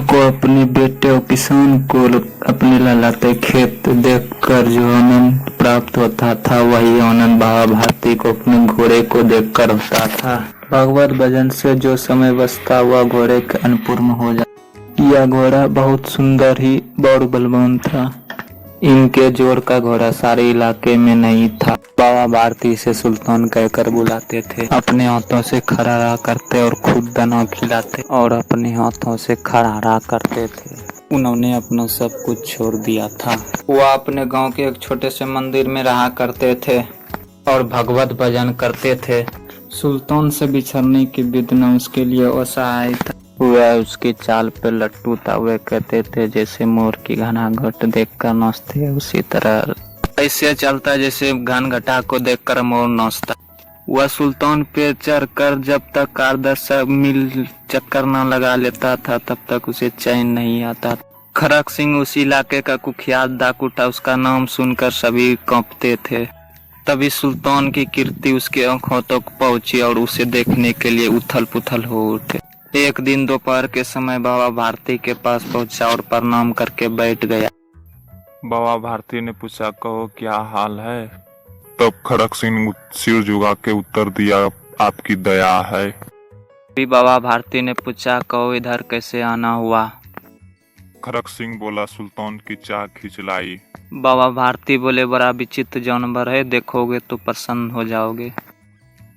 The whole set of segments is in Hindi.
को अपने बेटे और किसान को अपने ललाटे खेत देखकर जो आनंद प्राप्त होता था, वही आनंद बाबा भारती को अपने घोड़े को देखकर होता था। भगवत भजन से जो समय बचता वह घोड़े के अनपूर्ण हो जाता। यह घोड़ा बहुत सुंदर ही और बलवान था। इनके जोर का घोड़ा सारे इलाके में नहीं था। बाबा भारती से सुल्तान कहकर बुलाते थे। अपने हाथों से खरारा करते और खुद दाना खिलाते और अपने हाथों से खरारा करते थे। उन्होंने अपना सब कुछ छोड़ दिया था। वह अपने गांव के एक छोटे से मंदिर में रहा करते थे और भगवत भजन करते थे। सुल्तान से बिछड़ने की वेदना उसके लिए असहाय था। वह उसकी चाल पे लट्टू था। वे कहते थे जैसे मोर की घना घट देखकर नाचते है, उसी तरह ऐसे चलता जैसे घन घटा को देखकर मोर नाचता। वह सुल्तान पे चढ़कर जब तक 8-10 मील चक्कर न लगा लेता था तब तक उसे चैन नहीं आता। खरक सिंह उस इलाके का कुख्यात डाकू था। उसका नाम सुनकर सभी कांपते थे। तभी सुल्तान की कीर्ति उसके आंखों तक पहुंची और उसे देखने के लिए उथल पुथल हो उठे। एक दिन दोपहर के समय बाबा भारती के पास पहुंचा और प्रणाम करके बैठ गया। बाबा भारती ने पूछा, कहो क्या हाल है? तब खड़क सिंह सिर झुका के उत्तर दिया, आपकी दया है। फिर बाबा भारती ने पूछा, कहो इधर कैसे आना हुआ? खड़क सिंह बोला, सुल्तान की चाह खींच लाई। बाबा भारती बोले, बड़ा विचित्र जानवर है, देखोगे तो प्रसन्न हो जाओगे।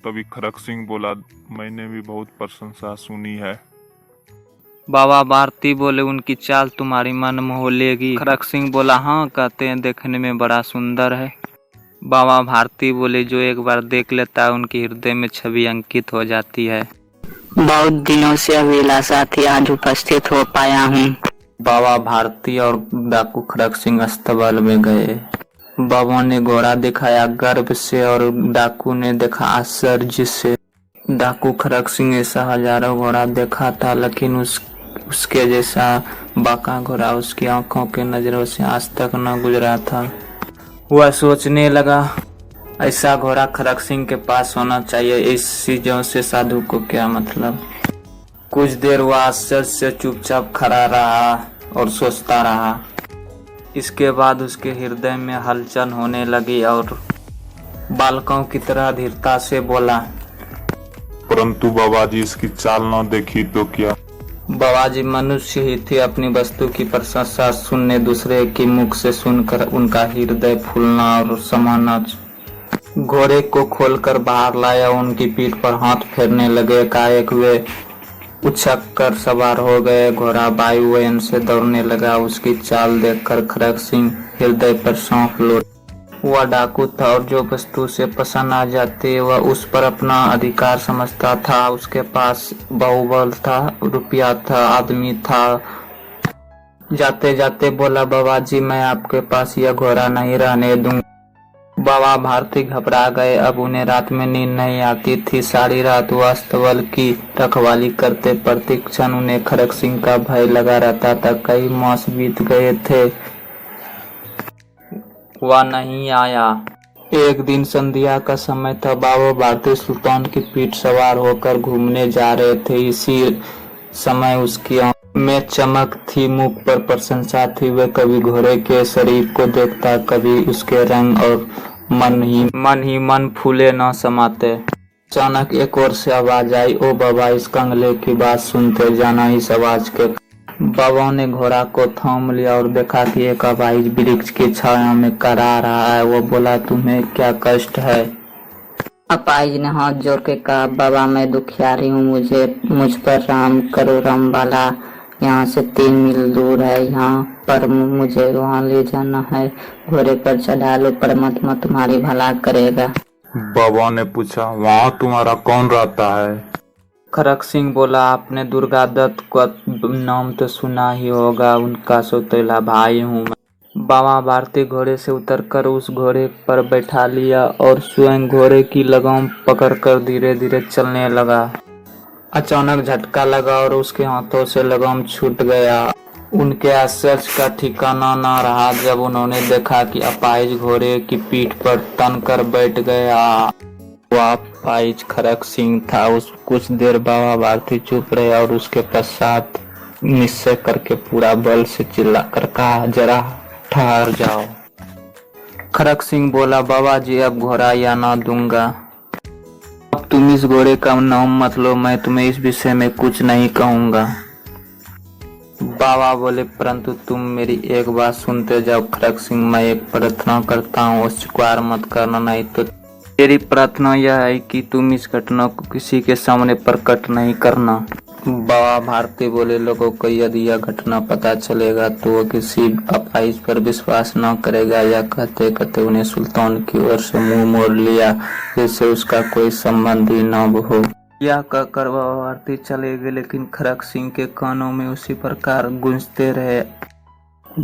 तभी खड़क सिंह बोला, मैंने भी बहुत प्रशंसा सुनी है। बाबा भारती बोले, उनकी चाल तुम्हारी मन मोह लेगी। खड़क सिंह बोला, हाँ, कहते हैं देखने में बड़ा सुंदर है। बाबा भारती बोले, जो एक बार देख लेता है उनके हृदय में छवि अंकित हो जाती है। बहुत दिनों से अभिलाषा थी, आज उपस्थित हो पाया हूँ। बाबा भारती और डाकू खड़क सिंह अस्तबल में गए। बाबा ने घोड़ा दिखाया गर्व से और डाकू ने देखा आश्चर्य से। डाकू खड़क सिंह ऐसा हजारों घोड़ा देखा था, लेकिन उसके जैसा बाका घोड़ा उसकी आंखों के नजरों से आज तक न गुजरा था। वह सोचने लगा, ऐसा घोड़ा खड़क सिंह के पास होना चाहिए। इस चीजों से साधु को क्या मतलब। कुछ देर वह आश्चर्य से चुपचाप खड़ा रहा और सोचता रहा। इसके बाद उसके हृदय में हलचल होने लगी और बालकों की तरह धीरता से बोला, परंतु बाबा जी इसकी चाल न देखी तो क्या? बाबा जी मनुष्य ही थे। अपनी वस्तु की प्रशंसा सुनने, दूसरे की मुख से सुनकर उनका हृदय फूलना और समाना। घोड़े को खोलकर बाहर लाया, उनकी पीठ पर हाथ फेरने लगे। एकाएक वे उछक कर सवार हो गए। घोड़ा वायुवेग से दौड़ने लगा। उसकी चाल देखकर खड़क सिंह हृदय पर सौंप लौट। वह डाकू था और जो वस्तु से पसंद आ जाती वह उस पर अपना अधिकार समझता था। उसके पास बाहुबल था, रुपया था, आदमी था। जाते जाते बोला, बाबा जी मैं आपके पास यह घोड़ा नहीं रहने दूंगा। बाबा भारती घबरा गए। अब उन्हें रात में नींद नहीं आती थी। सारी रात वह अस्तबल की रखवाली करते। प्रति क्षण उन्हें खड़क सिंह का भय लगा रहता था। कई मास बीत गए थे, वह नहीं आया। एक दिन संध्या का समय था। बाबा भारती सुल्तान की पीठ सवार होकर घूमने जा रहे थे। इसी समय उसकी आंखों में चमक थी, मुख पर प्रशंसा थी। वे कभी घोड़े के शरीर को देखता, कभी उसके रंग और मन फूले न समाते। अचानक एक और से आवाज आई, ओ बाबा इस कंगले की बात सुनते जाना। इस आवाज के बाबा ने घोड़ा को थाम लिया और देखा कि एक अपाहिज वृक्ष की छाया में करा रहा है। वो बोला, तुम्हें क्या कष्ट है? अपाहिज ने हाथ जोड़ के कहा, बाबा मैं दुखियारी हूँ, मुझ पर राम करो। राम वाला यहाँ से 3 मील दूर है, यहाँ पर मुझे वहाँ ले जाना है। घोड़े पर चढ़ा लो, परमात्मा तुम्हारी भला करेगा। बाबा ने पूछा, वहाँ तुम्हारा कौन रहता है? खड़क सिंह बोला, आपने दुर्गा दत्त का नाम तो सुना ही होगा, उनका सौतेला भाई हूँ मैं। बाबा भारती घोड़े से उतरकर उस घोड़े पर बैठा लिया और स्वयं घोड़े की लगाम पकड़कर धीरे धीरे चलने लगा। अचानक झटका लगा और उसके हाथों से लगाम छूट गया। उनके आश्चर्य का ठिकाना न रहा जब उन्होंने देखा कि अपाहिज घोड़े की पीठ पर तनकर बैठ गया। वह अपाहिज खड़क सिंह था। कुछ देर बाबा भारती चुप रहे और उसके पश्चात निश्चय करके पूरा बल से चिल्लाकर कहा, जरा ठहर जाओ। खड़क सिंह बोला, बाबा जी अब घोड़ा या ना दूंगा। अब तुम इस घोड़े का नाम मत लो, मैं तुम्हें इस विषय में कुछ नहीं कहूंगा। बाबा बोले, परंतु तुम मेरी एक बात सुनते जाओ खड़क सिंह, मैं एक प्रार्थना करता हूँ, स्वीकार मत करना, नहीं तो मेरी प्रार्थना यह है कि तुम इस घटना को किसी के सामने प्रकट नहीं करना। बाबा भारती बोले, लोगों को यदि यह घटना पता चलेगा तो वो किसी अपाइज पर विश्वास न करेगा। या कहते कहते उन्हें सुल्तान की ओर से मुंह मोड़ लिया, जिससे उसका कोई संबंध ही न हो। यह कहकर बाबा भारती चले गए, लेकिन खड़क सिंह के कानों में उसी प्रकार गूंजते रहे।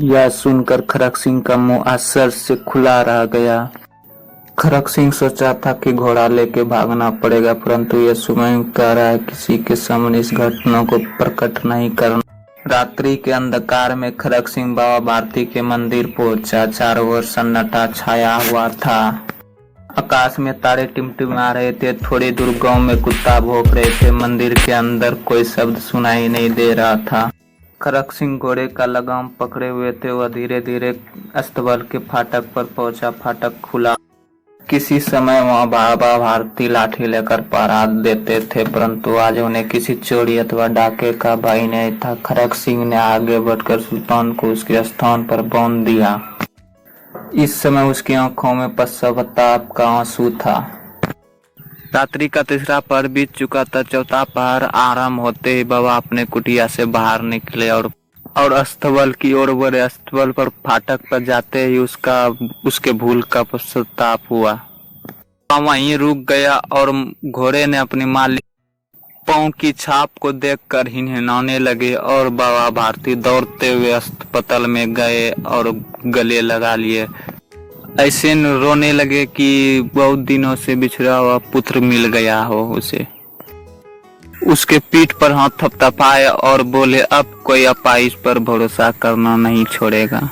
यह सुनकर खड़क सिंह का मुंह आश्चर्य से खुला रह गया। खड़क सिंह सोचा था कि घोड़ा लेके भागना पड़ेगा, परंतु यह स्वयं कह रहा है किसी के सामने इस घटना को प्रकट नहीं करना। रात्रि के अंधकार में खड़क सिंह बाबा भारती के मंदिर पहुंचा। चारों ओर सन्नाटा छाया हुआ था। आकाश में तारे टिमटिमा रहे थे। थोड़ी दूर गांव में कुत्ता भौंक रहे थे। मंदिर के अंदर कोई शब्द सुनाई नहीं दे रहा था। खड़क सिंह घोड़े का लगाम पकड़े हुए थे। वह धीरे धीरे अस्तबल के फाटक पर पहुंचा। फाटक खुला। किसी समय वहाँ बाबा भारती लाठी लेकर पहरा देते थे, परंतु आज उन्हें किसी चोरी अथवा डाके का भय नहीं था। खड़क सिंह ने आगे बढ़कर सुल्तान को उसके स्थान पर बांध दिया। इस समय उसकी आंखों में पश्चाताप का आंसू था। रात्रि का तीसरा पहर बीत चुका था। चौथा पहर आरंभ होते ही बाबा अपने कुटिया से बाहर निकले और अस्तबल की ओर बढ़े। अस्तबल पर फाटक पर जाते ही उसके भूल का पश्चाताप हुआ। वहीं रुक गया और घोड़े ने अपने मालिक पांव की छाप को देखकर हिनहिनाने लगे और बाबा भारती दौड़ते हुए अस्पताल में गए और गले लगा लिए। ऐसे रोने लगे कि बहुत दिनों से बिछड़ा हुआ पुत्र मिल गया हो उसे। उसके पीठ पर हाथ थपथपाए और बोले, अब कोई अपाइज पर भरोसा करना नहीं छोड़ेगा।